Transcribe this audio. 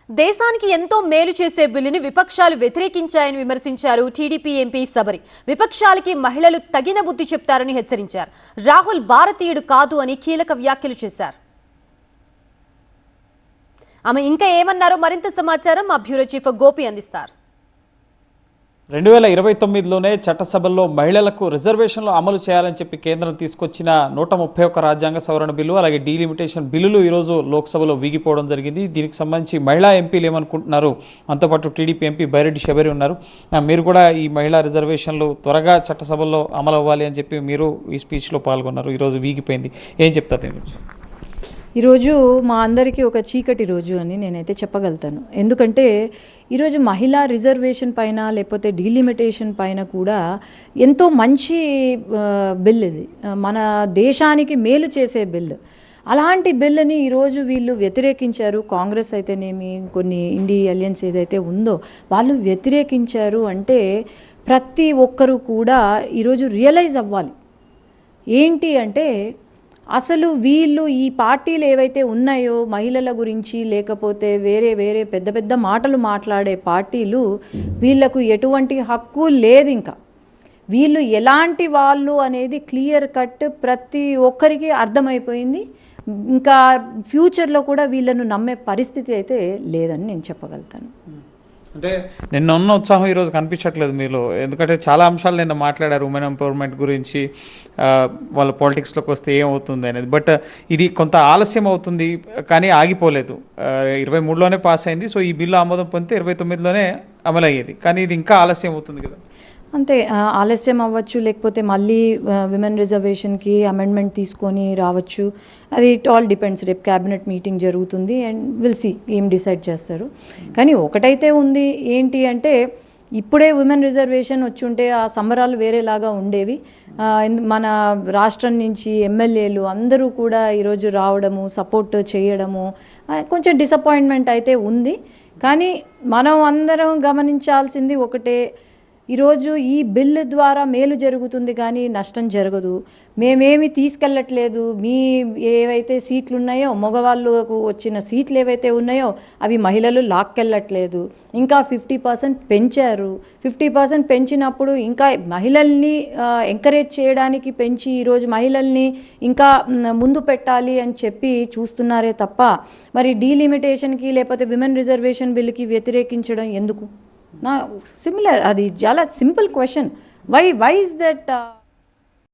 దేశానికి ఎంతో మేలు చేసే బిల్లుని విపక్షాలు వ్యతిరేకించాయని విమర్శించారు టీడీపీ ఎంపీ సబరి. విపక్షాలకి మహిళలు తగిన బుద్ధి చెప్తారని హెచ్చరించారు. రాహుల్ భారతీయుడు కాదు అని కీలక వ్యాఖ్యలు చేశారు. ఆమె ఇంకా ఏమన్నారో మరింత సమాచారం మా బ్యూరో చీఫ్ గోపి అందిస్తారు. 2029లోనే చట్టసభల్లో మహిళలకు రిజర్వేషన్లు అమలు చేయాలని చెప్పి కేంద్రం తీసుకొచ్చిన 131 రాజ్యాంగ సవరణ బిల్లు అలాగే డీలిమిటేషన్ బిల్లులు ఈరోజు లోక్సభలో వీగిపోవడం జరిగింది. దీనికి సంబంధించి మహిళా ఎంపీలు ఏమనుకుంటున్నారు, అంతోపాటు టీడీపీ ఎంపీ బైరెడ్డి శబరి ఉన్నారు. మీరు కూడా ఈ మహిళా రిజర్వేషన్లు త్వరగా చట్టసభల్లో అమలు అవ్వాలి అని చెప్పి మీరు ఈ స్పీచ్లో పాల్గొన్నారు. ఈరోజు వీగిపోయింది, ఏం చెప్తారు దీని గురించి? ఈరోజు మా అందరికీ ఒక చీకటి రోజు అని నేనైతే చెప్పగలుగుతాను. ఎందుకంటే ఈరోజు మహిళా రిజర్వేషన్ పైన లేకపోతే డీలిమిటేషన్ పైన కూడా ఎంతో మంచి బిల్ ఇది, మన దేశానికి మేలు చేసే బిల్. అలాంటి బిల్లుని ఈరోజు వీళ్ళు వ్యతిరేకించారు. కాంగ్రెస్ అయితేనేమి, కొన్ని ఇండి అలయన్స్ ఏదైతే ఉందో వాళ్ళు వ్యతిరేకించారు. అంటే ప్రతి ఒక్కరూ కూడా ఈరోజు రియలైజ్ అవ్వాలి. ఏంటి అంటే అసలు వీళ్ళు ఈ పార్టీలు ఏవైతే ఉన్నాయో మహిళల గురించి లేకపోతే వేరే వేరే పెద్ద పెద్ద మాటలు మాట్లాడే పార్టీలు, వీళ్ళకు ఎటువంటి హక్కు లేదు. ఇంకా వీళ్ళు ఎలాంటి వాళ్ళు అనేది క్లియర్ కట్ ప్రతి ఒక్కరికి అర్థమైపోయింది. ఇంకా ఫ్యూచర్లో కూడా వీళ్ళను నమ్మే పరిస్థితి అయితే లేదని నేను చెప్పగలుగుతాను. అంటే నిన్న ఉన్న ఉత్సాహం ఈరోజు కనిపించట్లేదు మీలో, ఎందుకంటే చాలా అంశాలు నిన్న మాట్లాడారు ఉమెన్ ఎంపవర్మెంట్ గురించి, వాళ్ళ పాలిటిక్స్లోకి వస్తే ఏమవుతుంది అనేది. బట్ ఇది కొంత ఆలస్యం అవుతుంది కానీ ఆగిపోలేదు. 23లోనే పాస్ అయింది. సో ఈ బిల్లు ఆమోదం పొందితే 29లోనే అమలయ్యేది, కానీ ఇది ఇంకా ఆలస్యం అవుతుంది కదా. అంతే, ఆలస్యం అవ్వచ్చు, లేకపోతే మళ్ళీ విమెన్ రిజర్వేషన్కి అమెండ్మెంట్ తీసుకొని రావచ్చు. అది ఇట్ ఆల్ డిపెండ్స్. రేపు క్యాబినెట్ మీటింగ్ జరుగుతుంది అండ్ విల్ సీ ఏం డిసైడ్ చేస్తారు. కానీ ఒకటైతే ఉంది, ఏంటి అంటే ఇప్పుడే విమెన్ రిజర్వేషన్ వచ్చుంటే ఆ సంబరాలు వేరేలాగా ఉండేవి. మన రాష్ట్రం నుంచి ఎమ్మెల్యేలు అందరూ కూడా ఈరోజు రావడము, సపోర్ట్ చేయడము, కొంచెం డిసప్పాయింట్మెంట్ అయితే ఉంది. కానీ మనం అందరం గమనించాల్సింది ఒకటే, ఈరోజు ఈ బిల్లు ద్వారా మేలు జరుగుతుంది కానీ నష్టం జరగదు. మేమేమి తీసుకెళ్ళట్లేదు. మీ ఏవైతే సీట్లు ఉన్నాయో, మగవాళ్ళకు వచ్చిన సీట్లు ఏవైతే ఉన్నాయో అవి మహిళలు లాక్కెళ్ళట్లేదు. ఇంకా 50% పెంచారు. 50% పెంచినప్పుడు ఇంకా మహిళల్ని ఎంకరేజ్ చేయడానికి పెంచి ఈరోజు మహిళల్ని ఇంకా ముందు పెట్టాలి అని చెప్పి చూస్తున్నారే తప్ప మరి డీలిమిటేషన్కి లేకపోతే విమెన్ రిజర్వేషన్ బిల్లుకి వ్యతిరేకించడం ఎందుకు? సిమిలర్, అది చాలా simple question. Why is that